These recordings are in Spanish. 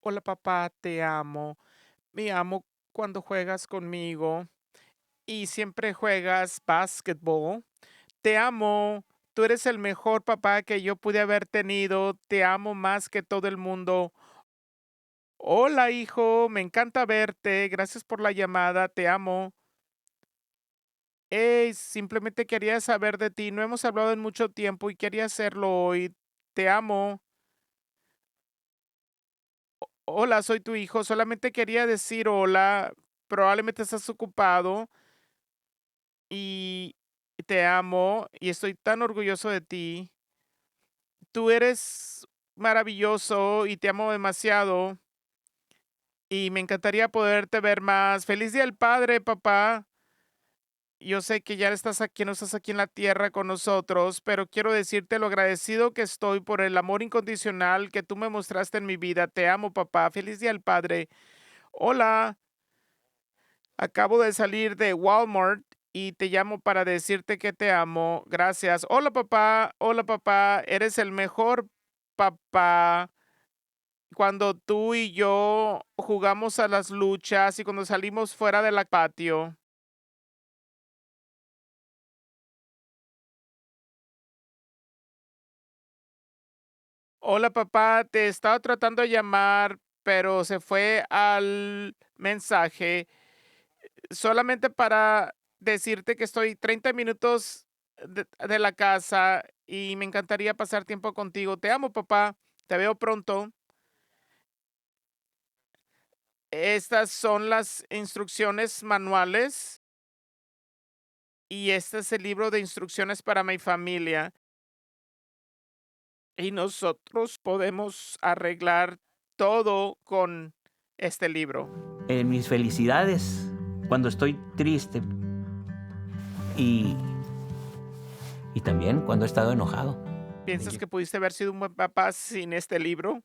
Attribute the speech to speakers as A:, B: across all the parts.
A: Hola papá, te amo. Me amo cuando juegas conmigo y siempre juegas básquetbol. Te amo. Tú eres el mejor papá que yo pude haber tenido. Te amo más que todo el mundo. Hola hijo, me encanta verte. Gracias por la llamada. Te amo. Hey, simplemente quería saber de ti. No hemos hablado en mucho tiempo y quería hacerlo hoy. Te amo. Hola, soy tu hijo. Solamente quería decir hola. Probablemente estás ocupado y te amo y estoy tan orgulloso de ti. Tú eres maravilloso y te amo demasiado y me encantaría poderte ver más. Feliz Día del Padre, papá. Yo sé que ya estás aquí, no estás aquí en la tierra con nosotros, pero quiero decirte lo agradecido que estoy por el amor incondicional que tú me mostraste en mi vida. Te amo, papá. Feliz Día del Padre. Hola. Acabo de salir de Walmart y te llamo para decirte que te amo. Gracias. Hola papá, eres el mejor papá. Cuando tú y yo jugamos a las luchas y cuando salimos fuera del patio. Hola papá, te estaba tratando de llamar, pero se fue al mensaje. Solamente para decirte que estoy 30 minutos de la casa y me encantaría pasar tiempo contigo. Te amo, papá. Te veo pronto. Estas son las instrucciones manuales y este es el libro de instrucciones para mi familia. Y nosotros podemos arreglar todo con este libro.
B: En mis felicidades, cuando estoy triste y, y también cuando he estado enojado.
A: ¿Piensas que pudiste haber sido un buen papá sin este libro?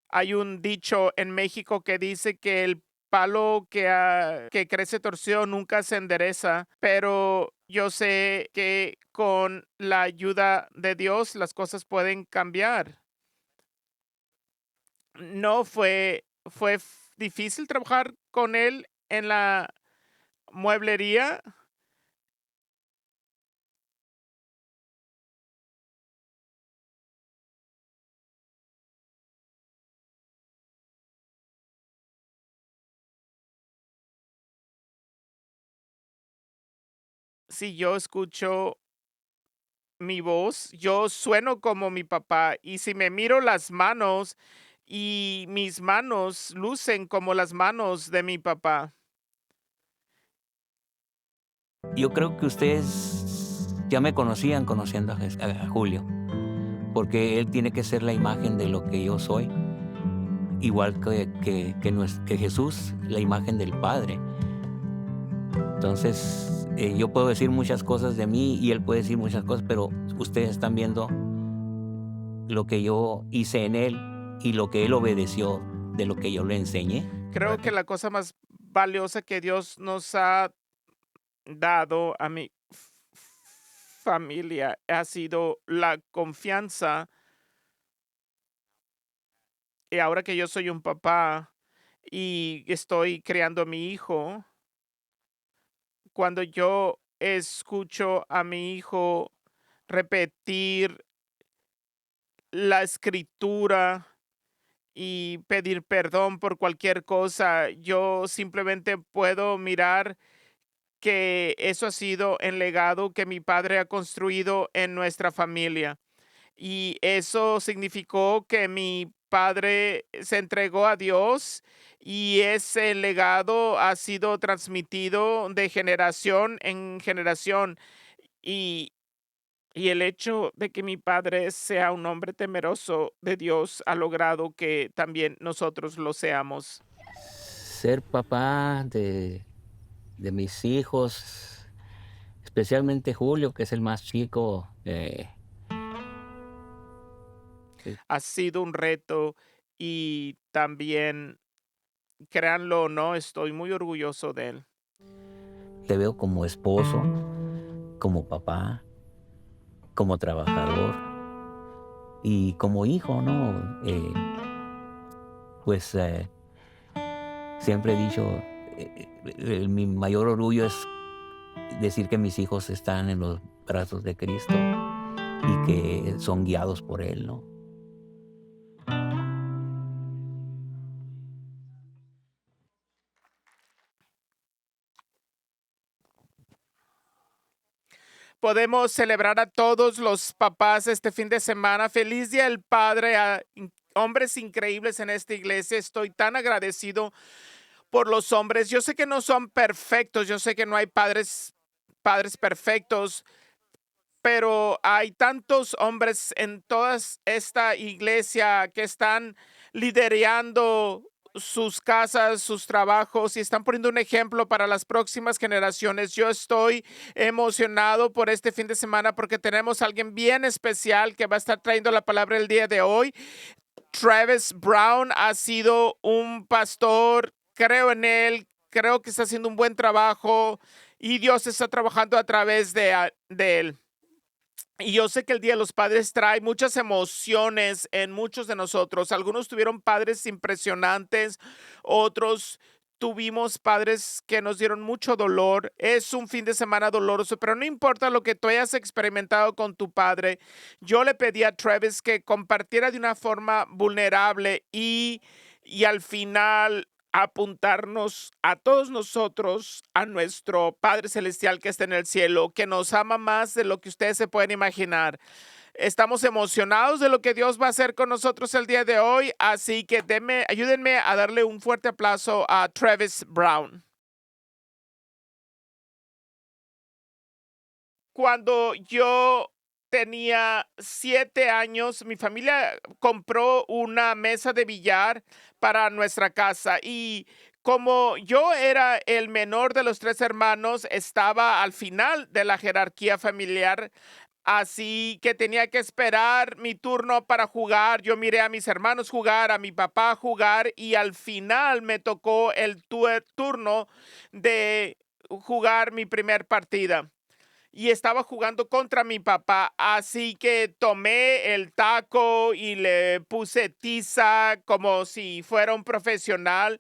A: Hay un dicho en México que dice que el palo que crece torcido nunca se endereza, pero yo sé que con la ayuda de Dios las cosas pueden cambiar. No difícil trabajar con él en la mueblería. Si yo escucho mi voz, yo sueno como mi papá y si me miro las manos y mis manos lucen como las manos de mi papá.
B: Yo creo que ustedes ya me conocían conociendo a Julio, porque él tiene que ser la imagen de lo que yo soy, igual que Jesús, la imagen del Padre. Entonces, yo puedo decir muchas cosas de mí y él puede decir muchas cosas, pero ustedes están viendo lo que yo hice en él y lo que él obedeció de lo que yo le enseñé.
A: Creo que la cosa más valiosa que Dios nos ha dado a mi familia ha sido la confianza. Y ahora que yo soy un papá y estoy creando a mi hijo, cuando yo escucho a mi hijo repetir la escritura y pedir perdón por cualquier cosa, yo simplemente puedo mirar que eso ha sido el legado que mi padre ha construido en nuestra familia. Y eso significó que mi padre se entregó a Dios y ese legado ha sido transmitido de generación en generación. Y, y el hecho de que mi padre sea un hombre temeroso de Dios ha logrado que también nosotros lo seamos.
B: Ser papá de mis hijos, especialmente Julio, que es el más chico, eh,
A: Ha sido un reto y también, créanlo o no, estoy muy orgulloso de él.
B: te veo como esposo, como papá, como trabajador. Y como hijo, ¿no? Pues siempre he dicho, mi mayor orgullo es decir que mis hijos están en los brazos de Cristo y que son guiados por Él, ¿no?
A: Podemos celebrar a todos los papás este fin de semana. Feliz Día del Padre a hombres increíbles en esta iglesia. Estoy tan agradecido por los hombres. Yo sé que no son perfectos, yo sé que no hay padres perfectos, pero hay tantos hombres en toda esta iglesia que están liderando sus casas, sus trabajos y están poniendo un ejemplo para las próximas generaciones. Yo estoy emocionado por este fin de semana porque tenemos a alguien bien especial que va a estar trayendo la palabra el día de hoy. Travis Brown ha sido un pastor, creo en él, creo que está haciendo un buen trabajo y Dios está trabajando a través de él. Y yo sé que el Día de los Padres trae muchas emociones en muchos de nosotros. Algunos tuvieron padres impresionantes, otros tuvimos padres que nos dieron mucho dolor. Es un fin de semana doloroso, pero no importa lo que tú hayas experimentado con tu padre. Yo le pedí a Travis que compartiera de una forma vulnerable y al final apuntarnos a todos nosotros, a nuestro Padre Celestial que está en el cielo, que nos ama más de lo que ustedes se pueden imaginar. Estamos emocionados de lo que Dios va a hacer con nosotros el día de hoy, así que ayúdenme a darle un fuerte aplauso a Travis Brown. Cuando yo tenía 7 años, mi familia compró una mesa de billar para nuestra casa y como yo era el menor de los tres hermanos, estaba al final de la jerarquía familiar, así que tenía que esperar mi turno para jugar. Yo miré a mis hermanos jugar, a mi papá jugar y al final me tocó el turno de jugar mi primer partida y estaba jugando contra mi papá, así que tomé el taco y le puse tiza como si fuera un profesional.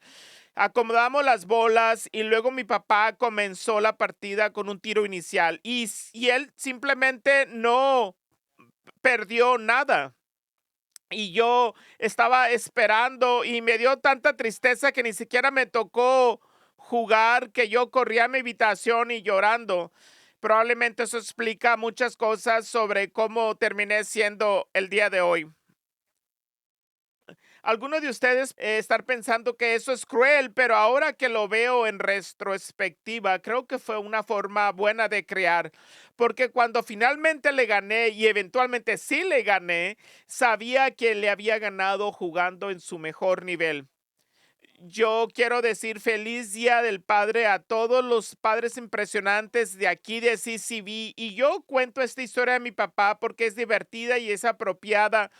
A: Acomodamos las bolas y luego mi papá comenzó la partida con un tiro inicial y él simplemente no perdió nada. Y yo estaba esperando y me dio tanta tristeza que ni siquiera me tocó jugar, que yo corrí a mi habitación y llorando. Probablemente eso explica muchas cosas sobre cómo terminé siendo el día de hoy. Algunos de ustedes estar pensando que eso es cruel, pero ahora que lo veo en retrospectiva, creo que fue una forma buena de crear, porque cuando finalmente le gané y eventualmente sí le gané, sabía que le había ganado jugando en su mejor nivel. Yo quiero decir feliz Día del Padre a todos los padres impresionantes de aquí de CCV. Y yo cuento esta historia de mi papá porque es divertida y es apropiada,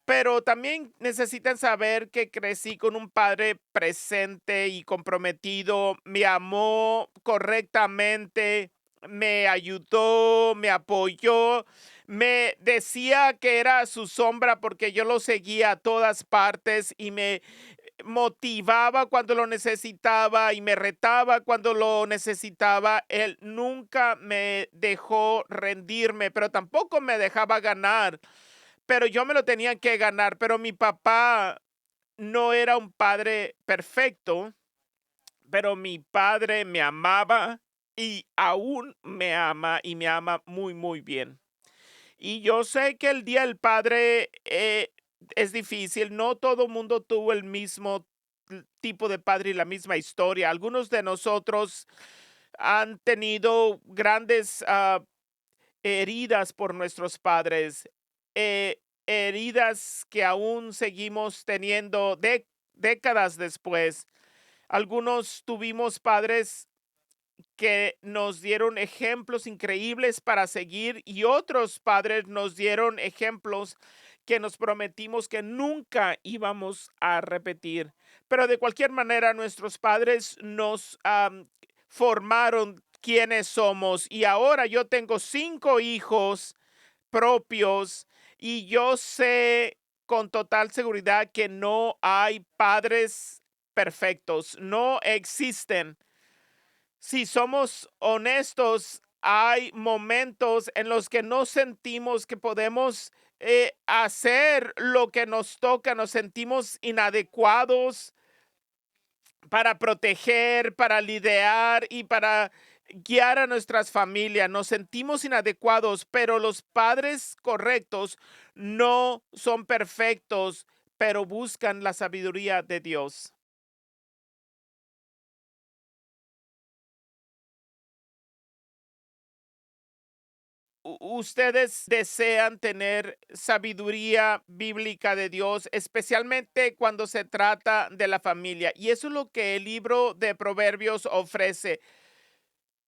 A: pero también necesitan saber que crecí con un padre presente y comprometido, me amó correctamente, me ayudó, me apoyó, me decía que era su sombra porque yo lo seguía a todas partes y me motivaba cuando lo necesitaba y me retaba cuando lo necesitaba. Él nunca me dejó rendirme, pero tampoco me dejaba ganar. Pero yo me lo tenía que ganar. Pero mi papá no era un padre perfecto, pero mi padre me amaba y aún me ama y me ama muy, muy bien. Y yo sé que el Día del Padre es difícil. No todo el mundo tuvo el mismo tipo de padre y la misma historia. Algunos de nosotros han tenido grandes heridas por nuestros padres, heridas que aún seguimos teniendo décadas después. Algunos tuvimos padres que nos dieron ejemplos increíbles para seguir y otros padres nos dieron ejemplos que nos prometimos que nunca íbamos a repetir. Pero de cualquier manera, nuestros padres nos formaron quienes somos y ahora yo tengo 5 hijos propios Y yo sé con total seguridad que no hay padres perfectos, no existen. Si somos honestos, hay momentos en los que no sentimos que podemos hacer lo que nos toca, nos sentimos inadecuados para proteger, para lidiar y para guiar a nuestras familias. Nos sentimos inadecuados, pero los padres correctos no son perfectos, pero buscan la sabiduría de Dios. Ustedes desean tener sabiduría bíblica de Dios, especialmente cuando se trata de la familia. Y eso es lo que el libro de Proverbios ofrece.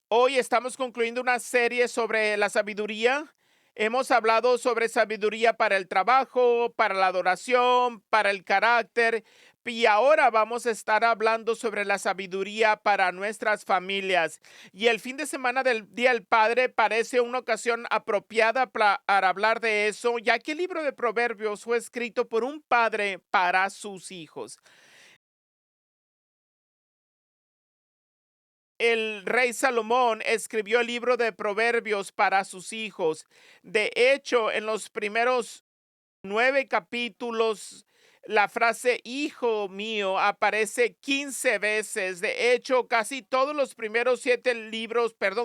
A: Hoy estamos concluyendo una serie sobre la sabiduría. Hemos hablado sobre sabiduría para el trabajo, para la adoración, para el carácter. Y ahora vamos a estar hablando sobre la sabiduría para nuestras familias. Y el fin de semana del Día del Padre parece una ocasión apropiada para hablar de eso, ya que el libro de Proverbios fue escrito por un padre para sus hijos. El rey Salomón escribió el libro de Proverbios para sus hijos. De hecho, en los primeros 9 capítulos, la frase hijo mío aparece 15 veces. De hecho, casi todos los primeros 7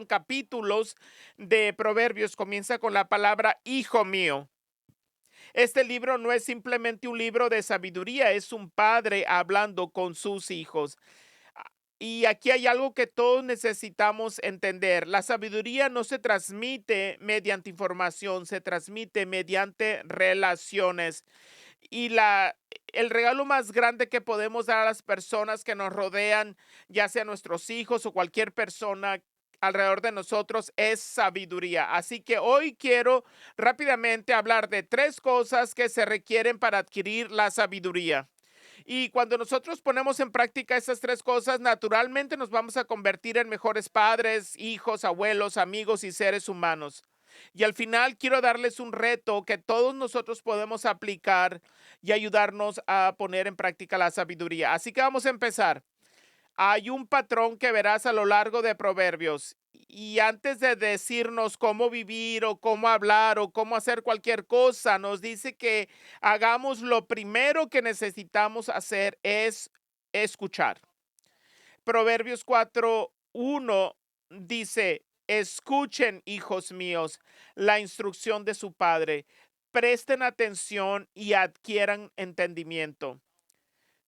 A: capítulos de Proverbios comienza con la palabra hijo mío. Este libro no es simplemente un libro de sabiduría, es un padre hablando con sus hijos. Y aquí hay algo que todos necesitamos entender. La sabiduría no se transmite mediante información, se transmite mediante relaciones. Y el regalo más grande que podemos dar a las personas que nos rodean, ya sea nuestros hijos o cualquier persona alrededor de nosotros, es sabiduría. Así que hoy quiero rápidamente hablar de 3 cosas que se requieren para adquirir la sabiduría. Y cuando nosotros ponemos en práctica esas 3 cosas, naturalmente nos vamos a convertir en mejores padres, hijos, abuelos, amigos y seres humanos. Y al final quiero darles un reto que todos nosotros podemos aplicar y ayudarnos a poner en práctica la sabiduría. Así que vamos a empezar. Hay un patrón que verás a lo largo de Proverbios. Y antes de decirnos cómo vivir o cómo hablar o cómo hacer cualquier cosa, nos dice que hagamos lo primero que necesitamos hacer es escuchar. Proverbios 4:1 dice, escuchen, hijos míos, la instrucción de su padre. Presten atención y adquieran entendimiento.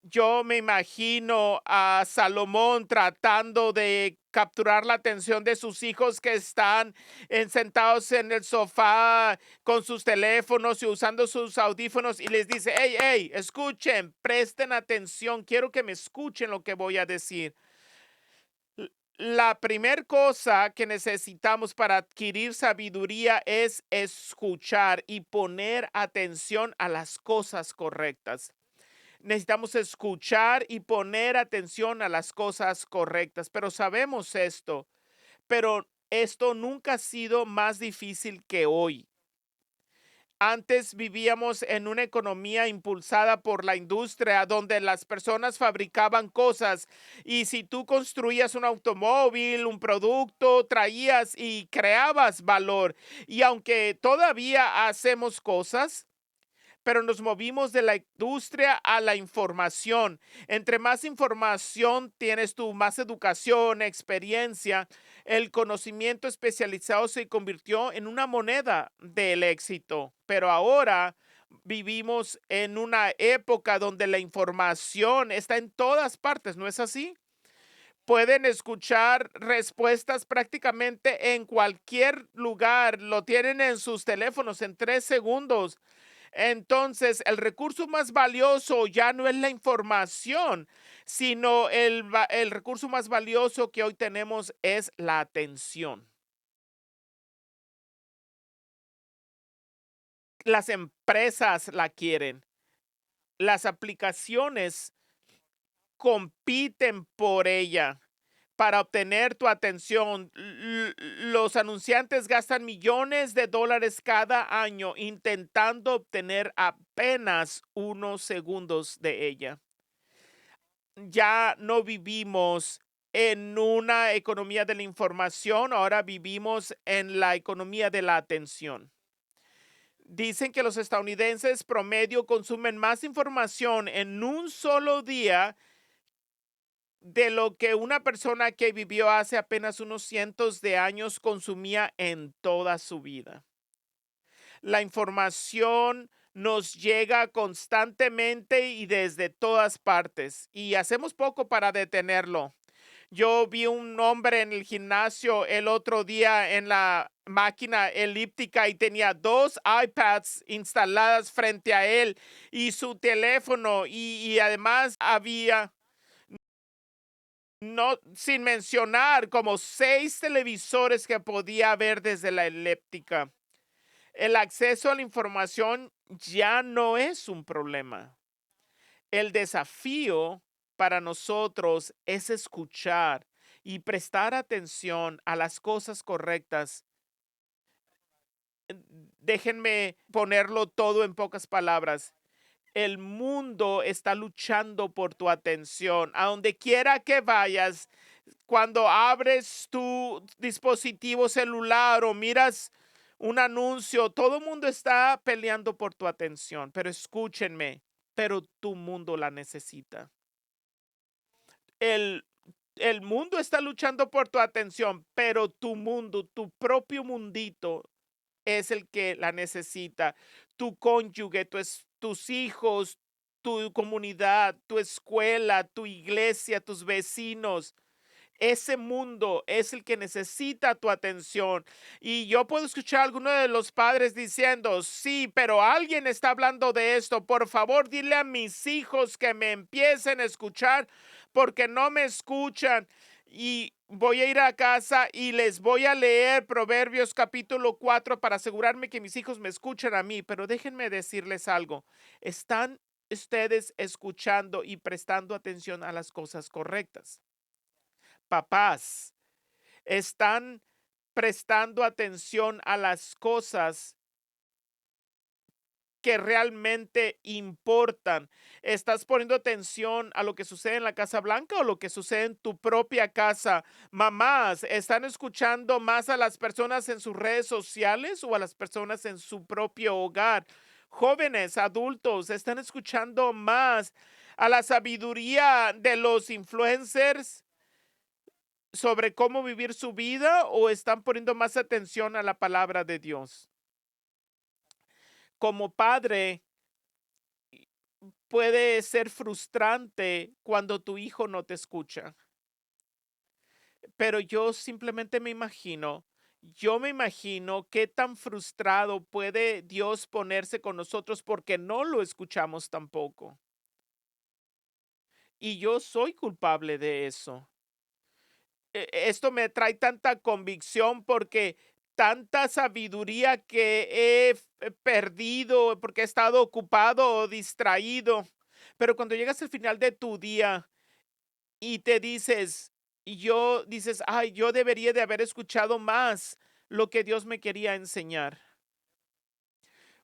A: Yo me imagino a Salomón tratando de capturar la atención de sus hijos que están sentados en el sofá con sus teléfonos y usando sus audífonos y les dice, hey, hey, escuchen, presten atención, quiero que me escuchen lo que voy a decir. La primera cosa que necesitamos para adquirir sabiduría es escuchar y poner atención a las cosas correctas. Necesitamos escuchar y poner atención a las cosas correctas, pero sabemos esto, pero esto nunca ha sido más difícil que hoy. Antes vivíamos en una economía impulsada por la industria donde las personas fabricaban cosas y si tú construías un automóvil, un producto, traías y creabas valor. Y aunque todavía hacemos cosas, pero nos movimos de la industria a la información. Entre más información tienes tú, más educación, experiencia, el conocimiento especializado se convirtió en una moneda del éxito. Pero ahora vivimos en una época donde la información está en todas partes, ¿no es así? Pueden escuchar respuestas prácticamente en cualquier lugar, lo tienen en sus teléfonos en 3 segundos. Entonces, el recurso más valioso ya no es la información, sino el recurso más valioso que hoy tenemos es la atención. Las empresas la quieren, las aplicaciones compiten por ella, para obtener tu atención. Los anunciantes gastan millones de dólares cada año intentando obtener apenas unos segundos de ella. Ya no vivimos en una economía de la información, ahora vivimos en la economía de la atención. Dicen que los estadounidenses promedio consumen más información en un solo día de lo que una persona que vivió hace apenas unos cientos de años consumía en toda su vida. La información nos llega constantemente y desde todas partes, y hacemos poco para detenerlo. Yo vi un hombre en el gimnasio el otro día en la máquina elíptica y tenía dos iPads instaladas frente a él y su teléfono y además había, no, sin mencionar, como 6 televisores que podía ver desde la elíptica. El acceso a la información ya no es un problema. El desafío para nosotros es escuchar y prestar atención a las cosas correctas. Déjenme ponerlo todo en pocas palabras. El mundo está luchando por tu atención. A donde quiera que vayas, cuando abres tu dispositivo celular o miras un anuncio, todo el mundo está peleando por tu atención. Pero escúchenme, pero tu mundo la necesita. El, el mundo está luchando por tu atención, pero tu mundo, tu propio mundito, es el que la necesita. Tu cónyuge, tus hijos, tu comunidad, tu escuela, tu iglesia, tus vecinos. Ese mundo es el que necesita tu atención. Y yo puedo escuchar a alguno de los padres diciendo, sí, pero alguien está hablando de esto. Por favor, dile a mis hijos que me empiecen a escuchar porque no me escuchan. Y voy a ir a casa y les voy a leer Proverbios capítulo 4 para asegurarme que mis hijos me escuchan a mí. Pero déjenme decirles algo. ¿Están ustedes escuchando y prestando atención a las cosas correctas? Papás, ¿están prestando atención a las cosas que realmente importan? ¿Estás poniendo atención a lo que sucede en la Casa Blanca o lo que sucede en tu propia casa? Mamás, ¿están escuchando más a las personas en sus redes sociales o a las personas en su propio hogar? Jóvenes, adultos, ¿están escuchando más a la sabiduría de los influencers sobre cómo vivir su vida o están poniendo más atención a la palabra de Dios? Como padre, puede ser frustrante cuando tu hijo no te escucha, pero yo me imagino qué tan frustrado puede Dios ponerse con nosotros porque no lo escuchamos tampoco. Y yo soy culpable de eso. Esto me trae tanta convicción porque tanta sabiduría que he perdido porque he estado ocupado o distraído. Pero cuando llegas al final de tu día y te dices, ay, yo debería de haber escuchado más lo que Dios me quería enseñar.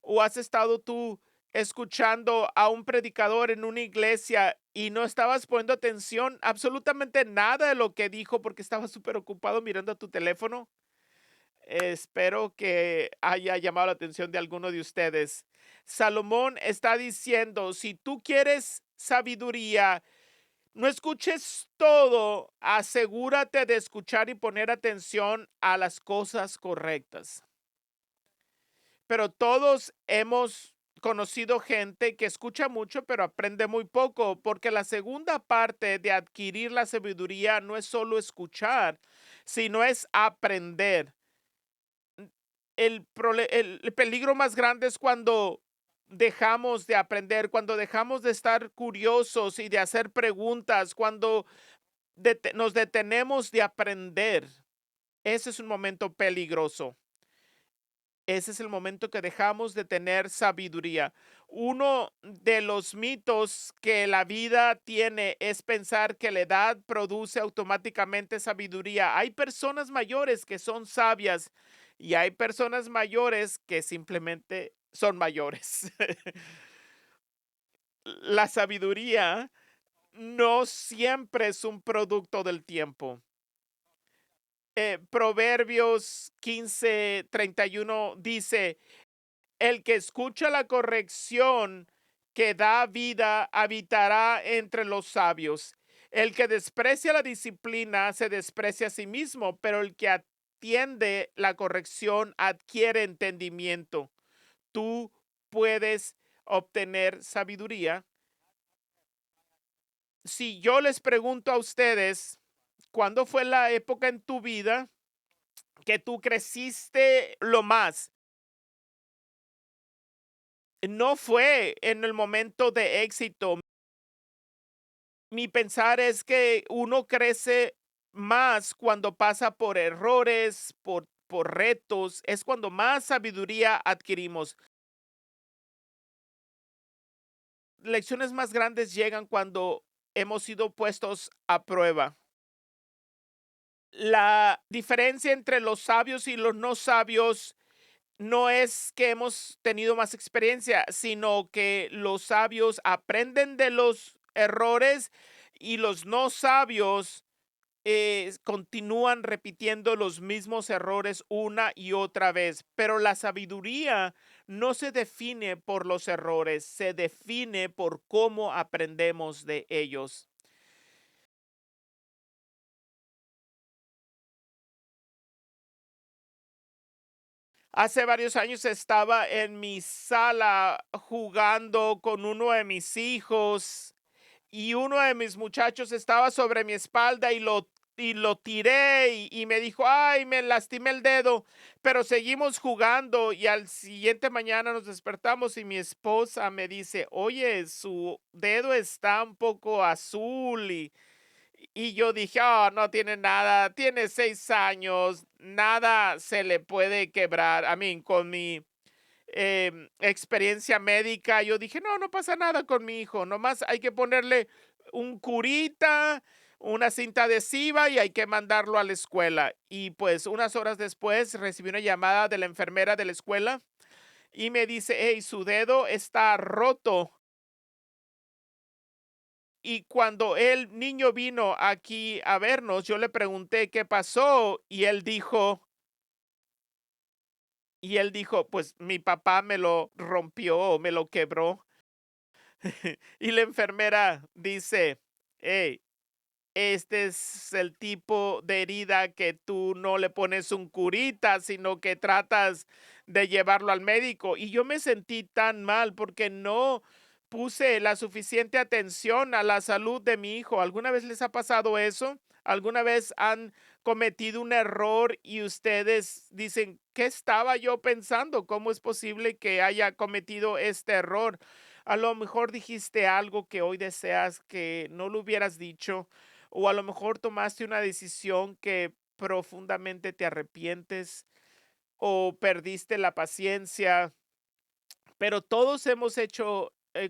A: ¿O has estado tú escuchando a un predicador en una iglesia y no estabas poniendo atención absolutamente nada de lo que dijo porque estabas súper ocupado mirando a tu teléfono? Espero que haya llamado la atención de alguno de ustedes. Salomón está diciendo, si tú quieres sabiduría, no escuches todo, asegúrate de escuchar y poner atención a las cosas correctas. Pero todos hemos conocido gente que escucha mucho, pero aprende muy poco, porque la segunda parte de adquirir la sabiduría no es solo escuchar, sino es aprender. El peligro más grande es cuando dejamos de aprender, cuando dejamos de estar curiosos y de hacer preguntas, cuando nos detenemos de aprender. Ese es un momento peligroso. ese es el momento que dejamos de tener sabiduría. Uno de los mitos que la vida tiene es pensar que la edad produce automáticamente sabiduría. Hay personas mayores que son sabias y hay personas mayores que simplemente son mayores. La sabiduría no siempre es un producto del tiempo. Proverbios 15:31 dice, el que escucha la corrección que da vida habitará entre los sabios. El que desprecia la disciplina se desprecia a sí mismo, pero el que atiende la corrección adquiere entendimiento. Tú puedes obtener sabiduría. Si yo les pregunto a ustedes, ¿cuándo fue la época en tu vida que tú creciste lo más? No fue en el momento de éxito. Mi pensar es que uno crece más cuando pasa por errores, por retos, es cuando más sabiduría adquirimos. Lecciones más grandes llegan cuando hemos sido puestos a prueba. La diferencia entre los sabios y los no sabios no es que hemos tenido más experiencia, sino que los sabios aprenden de los errores y los no sabios continúan repitiendo los mismos errores una y otra vez. Pero la sabiduría no se define por los errores, se define por cómo aprendemos de ellos. Hace varios años estaba en mi sala jugando con uno de mis hijos y uno de mis muchachos estaba sobre mi espalda y lo tiré y me dijo, ay, me lastimé el dedo, pero seguimos jugando y al siguiente mañana nos despertamos y mi esposa me dice, oye, su dedo está un poco azul y yo dije, oh, no tiene nada, tiene 6 años, nada se le puede quebrar. A mí, con mi experiencia médica, yo dije, no, no pasa nada con mi hijo, nomás hay que ponerle un curita, una cinta adhesiva y hay que mandarlo a la escuela. Y pues unas horas después recibí una llamada de la enfermera de la escuela y me dice, hey, su dedo está roto. Y cuando el niño vino aquí a vernos, yo le pregunté qué pasó y él dijo, pues mi papá me lo rompió o me lo quebró. Y la enfermera dice, hey, este es el tipo de herida que tú no le pones un curita, sino que tratas de llevarlo al médico. Y yo me sentí tan mal porque no puse la suficiente atención a la salud de mi hijo. ¿Alguna vez les ha pasado eso? ¿Alguna vez han cometido un error y ustedes dicen, ¿qué estaba yo pensando? ¿Cómo es posible que haya cometido este error? A lo mejor dijiste algo que hoy deseas que no lo hubieras dicho, o a lo mejor tomaste una decisión que profundamente te arrepientes, o perdiste la paciencia, pero todos hemos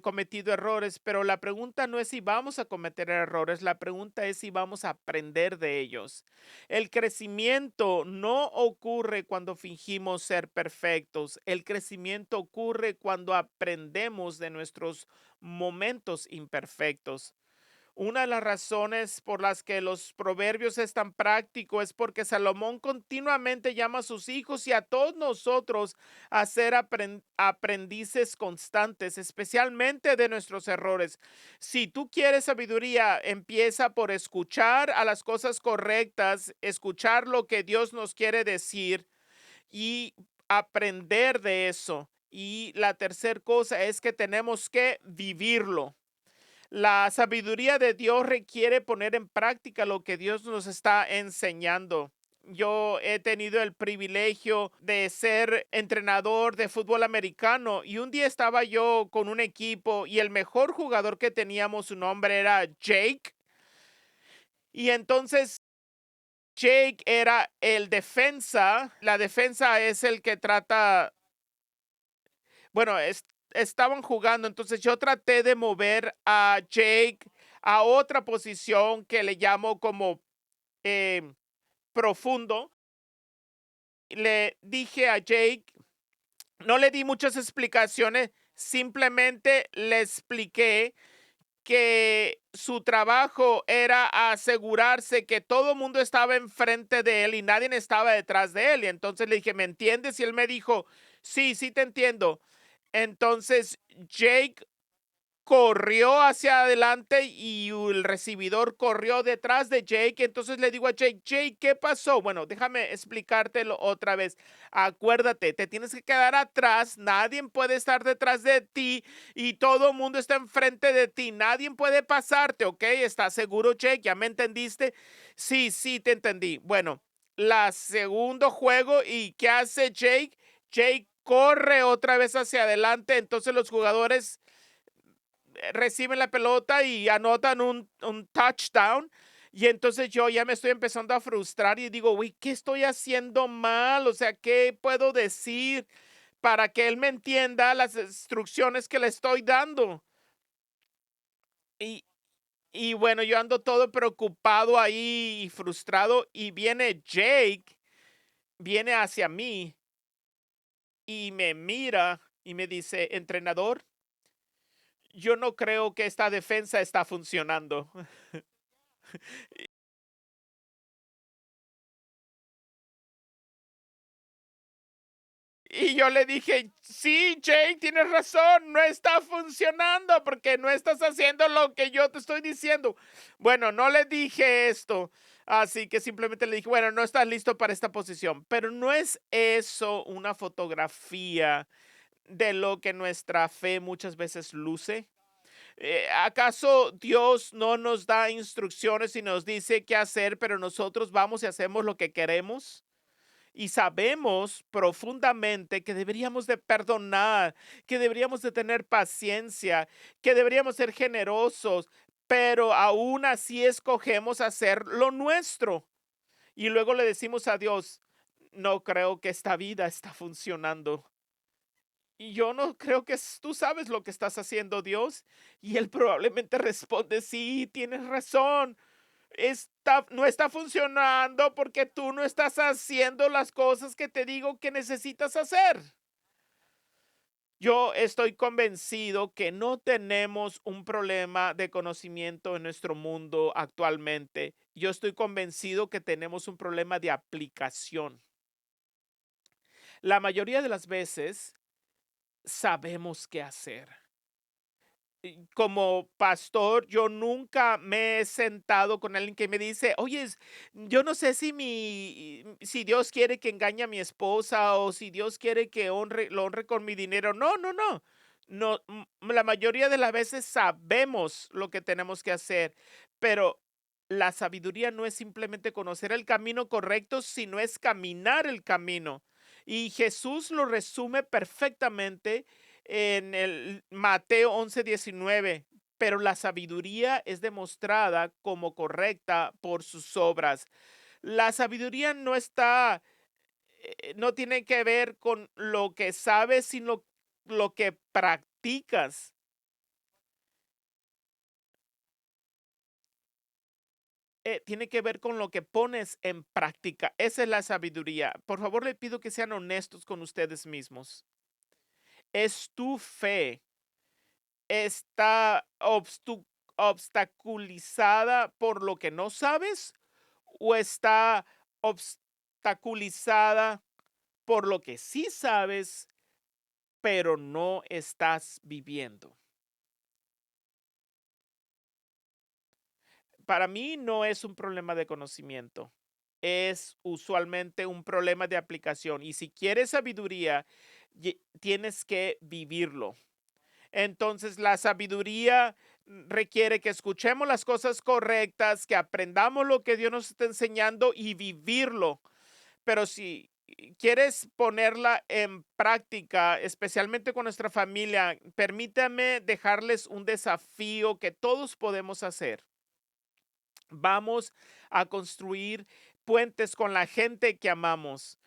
A: cometido errores, pero la pregunta no es si vamos a cometer errores, la pregunta es si vamos a aprender de ellos. El crecimiento no ocurre cuando fingimos ser perfectos, el crecimiento ocurre cuando aprendemos de nuestros momentos imperfectos. Una de las razones por las que los proverbios es tan práctico es porque Salomón continuamente llama a sus hijos y a todos nosotros a ser aprendices constantes, especialmente de nuestros errores. Si tú quieres sabiduría, empieza por escuchar a las cosas correctas, escuchar lo que Dios nos quiere decir y aprender de eso. Y la tercera cosa es que tenemos que vivirlo. La sabiduría de Dios requiere poner en práctica lo que Dios nos está enseñando. Yo he tenido el privilegio de ser entrenador de fútbol americano y un día estaba yo con un equipo y el mejor jugador que teníamos, su nombre era Jake. Y entonces Jake era el defensa. La defensa es el que trata, bueno, estaban jugando, entonces yo traté de mover a Jake a otra posición que le llamo como eh, profundo. Le dije a Jake, no le di muchas explicaciones, simplemente le expliqué que su trabajo era asegurarse que todo el mundo estaba enfrente de él y nadie estaba detrás de él. Y entonces le dije, ¿me entiendes? Y él me dijo, sí, sí te entiendo. Entonces Jake corrió hacia adelante y el recibidor corrió detrás de Jake. Entonces le digo a Jake, Jake, ¿qué pasó? Bueno, déjame explicártelo otra vez. Acuérdate, te tienes que quedar atrás. Nadie puede estar detrás de ti y todo el mundo está enfrente de ti. Nadie puede pasarte, ¿ok? ¿Estás seguro, Jake? ¿Ya me entendiste? Sí, sí, te entendí. Bueno, la segundo juego, ¿y qué hace Jake? Jake corre otra vez hacia adelante. Entonces los jugadores reciben la pelota y anotan un touchdown. Y entonces yo ya me estoy empezando a frustrar y digo, uy, ¿qué estoy haciendo mal? O sea, ¿qué puedo decir para que él me entienda las instrucciones que le estoy dando? Y, y bueno, yo ando todo preocupado ahí y frustrado y viene Jake, viene hacia mí y me mira y me dice, entrenador, yo no creo que esta defensa está funcionando. Y yo le dije, sí, Jake, tienes razón, no está funcionando porque no estás haciendo lo que yo te estoy diciendo. Bueno, no le dije esto, así que simplemente le dije, bueno, no estás listo para esta posición. Pero no es eso una fotografía de lo que nuestra fe muchas veces luce. ¿Acaso Dios no nos da instrucciones y nos dice qué hacer, pero nosotros vamos y hacemos lo que queremos? Y sabemos profundamente que deberíamos de perdonar, que deberíamos de tener paciencia, que deberíamos ser generosos, pero aún así escogemos hacer lo nuestro. Y luego le decimos a Dios, no creo que esta vida está funcionando. Y yo no creo que tú sabes lo que estás haciendo, Dios. Y él probablemente responde, sí, tienes razón, no está funcionando porque tú no estás haciendo las cosas que te digo que necesitas hacer. Yo estoy convencido que no tenemos un problema de conocimiento en nuestro mundo actualmente. Yo estoy convencido que tenemos un problema de aplicación. La mayoría de las veces sabemos qué hacer. Como pastor, yo nunca me he sentado con alguien que me dice, oye, yo no sé si Dios quiere que engañe a mi esposa o si Dios quiere que lo honre con mi dinero. No, no, no. No, la mayoría de las veces sabemos lo que tenemos que hacer, pero la sabiduría no es simplemente conocer el camino correcto, sino es caminar el camino. Y Jesús lo resume perfectamente en el Mateo 11:19, pero la sabiduría es demostrada como correcta por sus obras. La sabiduría no tiene que ver con lo que sabes, sino lo que practicas. Tiene que ver con lo que pones en práctica. Esa es la sabiduría. Por favor, le pido que sean honestos con ustedes mismos. ¿Es tu fe está obstaculizada por lo que no sabes o está obstaculizada por lo que sí sabes, pero no estás viviendo? Para mí no es un problema de conocimiento, es usualmente un problema de aplicación. Y si quieres sabiduría, tienes que vivirlo. Entonces, la sabiduría requiere que escuchemos las cosas correctas, que aprendamos lo que Dios nos está enseñando y vivirlo. Pero si quieres ponerla en práctica, especialmente con nuestra familia, permítame dejarles un desafío que todos podemos hacer. Vamos a construir puentes con la gente que amamos.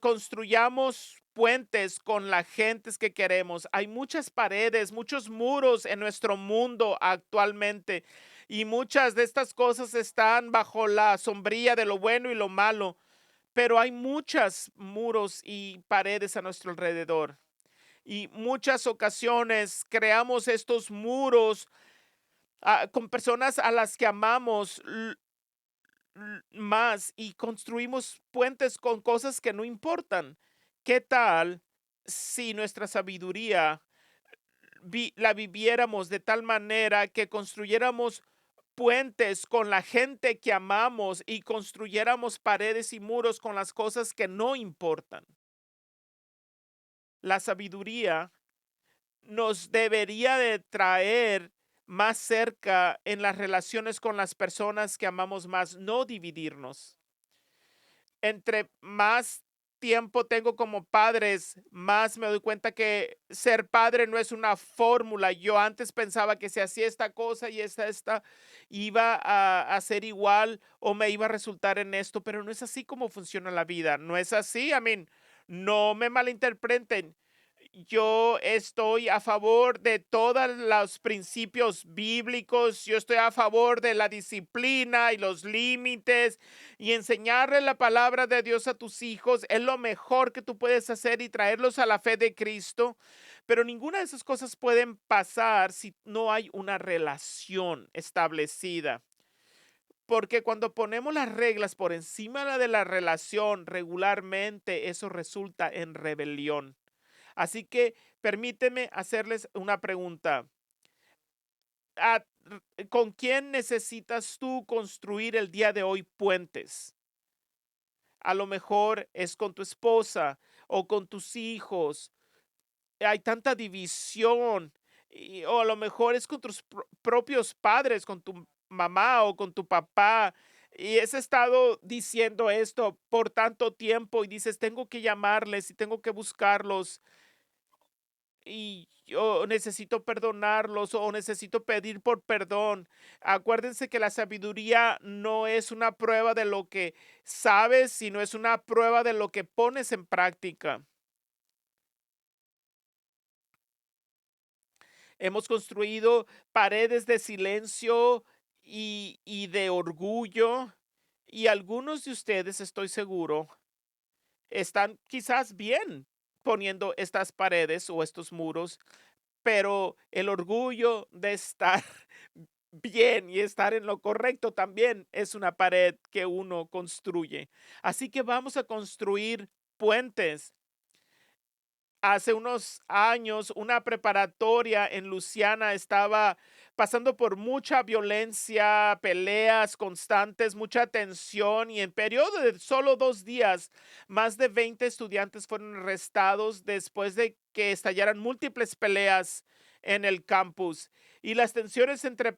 A: Construyamos puentes con las gentes que queremos. Hay muchas paredes, muchos muros en nuestro mundo actualmente y muchas de estas cosas están bajo la sombrilla de lo bueno y lo malo, pero hay muchos muros y paredes a nuestro alrededor. Y muchas ocasiones creamos estos muros con personas a las que amamos más y construimos puentes con cosas que no importan. ¿Qué tal si nuestra sabiduría la viviéramos de tal manera que construyéramos puentes con la gente que amamos y construyéramos paredes y muros con las cosas que no importan? La sabiduría nos debería de traer más cerca en las relaciones con las personas que amamos más, no dividirnos. Entre más tiempo tengo como padres, más me doy cuenta que ser padre no es una fórmula. Yo antes pensaba que si hacía esta cosa y esta, iba a ser igual o me iba a resultar en esto, pero no es así como funciona la vida. No es así, no me malinterpreten. Yo estoy a favor de todos los principios bíblicos, yo estoy a favor de la disciplina y los límites y enseñarle la palabra de Dios a tus hijos es lo mejor que tú puedes hacer y traerlos a la fe de Cristo, pero ninguna de esas cosas pueden pasar si no hay una relación establecida. Porque cuando ponemos las reglas por encima de la relación regularmente, eso resulta en rebelión. Así que permíteme hacerles una pregunta. Ah, ¿Con quién necesitas tú construir el día de hoy puentes? A lo mejor es con tu esposa o con tus hijos. Hay tanta división. O a lo mejor es con tus propios padres, con tu mamá o con tu papá. Y has estado diciendo esto por tanto tiempo y dices, tengo que llamarles y tengo que buscarlos y yo necesito perdonarlos o necesito pedir por perdón. Acuérdense que la sabiduría no es una prueba de lo que sabes, sino es una prueba de lo que pones en práctica. Hemos construido paredes de silencio y de orgullo y algunos de ustedes, estoy seguro, están quizás bien poniendo estas paredes o estos muros, pero el orgullo de estar bien y estar en lo correcto también es una pared que uno construye. Así que vamos a construir puentes. Hace unos años, una preparatoria en Luisiana estaba pasando por mucha violencia, peleas constantes, mucha tensión y en periodo de solo 2 días, más de 20 estudiantes fueron arrestados después de que estallaran múltiples peleas en el campus y las tensiones entre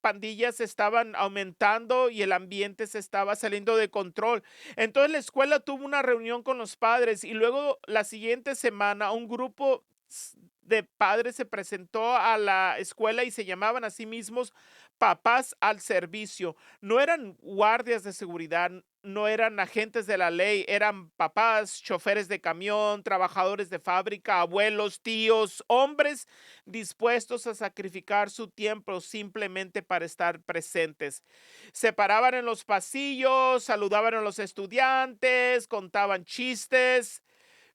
A: pandillas estaban aumentando y el ambiente se estaba saliendo de control. Entonces la escuela tuvo una reunión con los padres y luego la siguiente semana un grupo de padres se presentó a la escuela y se llamaban a sí mismos papás al servicio. No eran guardias de seguridad, no eran agentes de la ley, eran papás, choferes de camión, trabajadores de fábrica, abuelos, tíos, hombres dispuestos a sacrificar su tiempo simplemente para estar presentes. Se paraban en los pasillos, saludaban a los estudiantes, contaban chistes,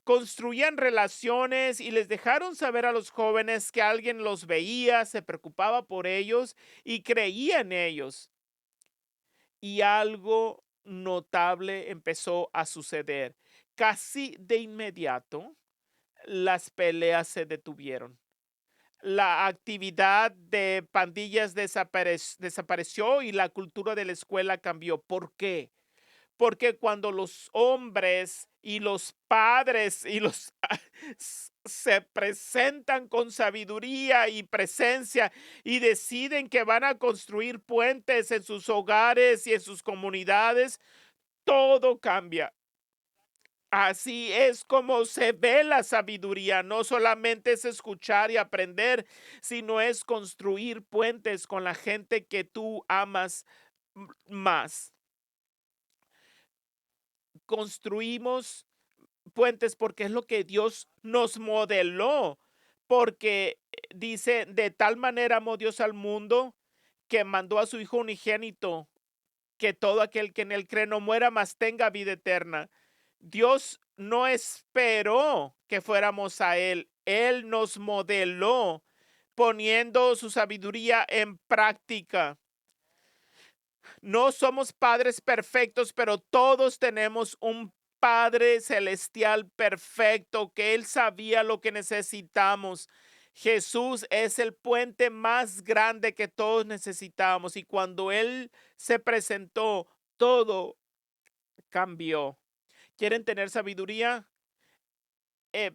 A: construían relaciones y les dejaron saber a los jóvenes que alguien los veía, se preocupaba por ellos y creía en ellos. Y algo notable empezó a suceder. Casi de inmediato, las peleas se detuvieron. La actividad de pandillas desapareció y la cultura de la escuela cambió. ¿Por qué? Porque cuando los hombres y los padres y los se presentan con sabiduría y presencia y deciden que van a construir puentes en sus hogares y en sus comunidades, todo cambia. Así es como se ve la sabiduría. No solamente es escuchar y aprender, sino es construir puentes con la gente que tú amas más. construimos puentes porque es lo que Dios nos modeló, porque dice, de tal manera amó Dios al mundo que mandó a su Hijo unigénito, que todo aquel que en él cree no muera, mas tenga vida eterna. Dios no esperó que fuéramos a Él, Él nos modeló poniendo su sabiduría en práctica. No somos padres perfectos, pero todos tenemos un Padre celestial perfecto, que Él sabía lo que necesitamos. Jesús es el puente más grande que todos necesitamos y cuando Él se presentó, todo cambió. ¿Quieren tener sabiduría?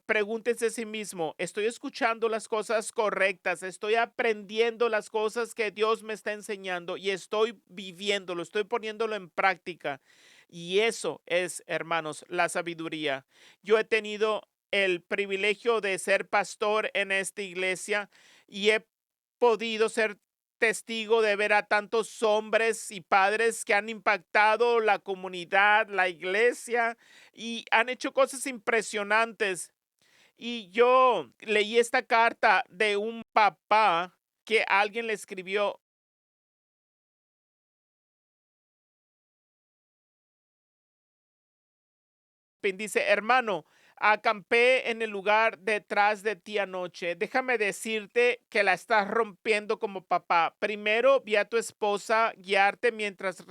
A: Pregúntense a sí mismo, ¿estoy escuchando las cosas correctas? ¿Estoy aprendiendo las cosas que Dios me está enseñando y estoy viviéndolo, estoy poniéndolo en práctica? Y eso es, hermanos, la sabiduría. Yo he tenido el privilegio de ser pastor en esta iglesia y he podido ser testigo de ver a tantos hombres y padres que han impactado la comunidad, la iglesia y han hecho cosas impresionantes. Y yo leí esta carta de un papá que alguien le escribió. Dice, hermano, acampé en el lugar detrás de ti anoche. Déjame decirte que la estás rompiendo como papá. Primero vi a tu esposa guiarte mientras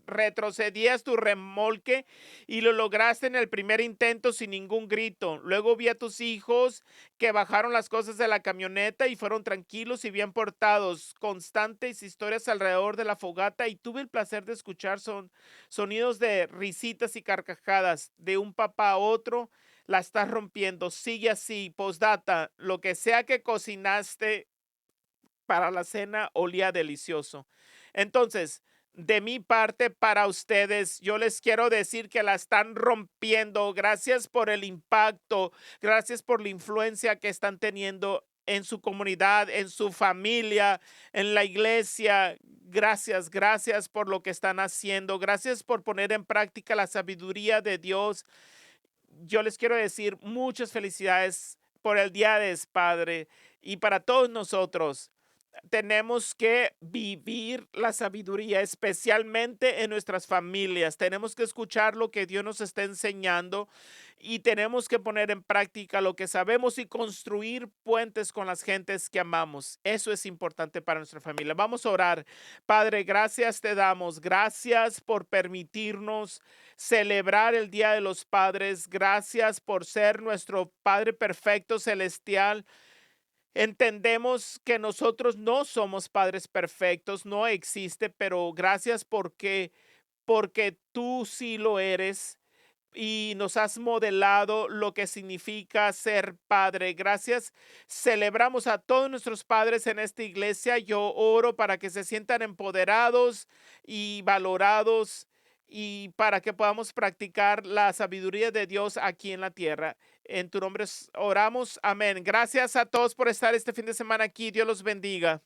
A: retrocedías tu remolque y lo lograste en el primer intento sin ningún grito. Luego vi a tus hijos que bajaron las cosas de la camioneta y fueron tranquilos y bien portados. Constantes historias alrededor de la fogata y tuve el placer de escuchar sonidos de risitas y carcajadas de un papá a otro. La estás rompiendo, sigue así. Postdata, lo que sea que cocinaste para la cena olía delicioso. Entonces, de mi parte para ustedes, yo les quiero decir que la están rompiendo. Gracias por el impacto, gracias por la influencia que están teniendo en su comunidad, en su familia, en la iglesia. Gracias, gracias por lo que están haciendo. Gracias por poner en práctica la sabiduría de Dios. Yo les quiero decir muchas felicidades por el Día de Padre y para todos nosotros tenemos que vivir la sabiduría, especialmente en nuestras familias. Tenemos que escuchar lo que Dios nos está enseñando y tenemos que poner en práctica lo que sabemos y construir puentes con las gentes que amamos. Eso es importante para nuestra familia. Vamos a orar. Padre, gracias te damos. Gracias por permitirnos celebrar el Día de los Padres. Gracias por ser nuestro Padre perfecto celestial. Entendemos que nosotros no somos padres perfectos, no existe, pero gracias porque tú sí lo eres y nos has modelado lo que significa ser padre. Gracias. Celebramos a todos nuestros padres en esta iglesia. Yo oro para que se sientan empoderados y valorados y para que podamos practicar la sabiduría de Dios aquí en la tierra. En tu nombre oramos. Amén. Gracias a todos por estar este fin de semana aquí. Dios los bendiga.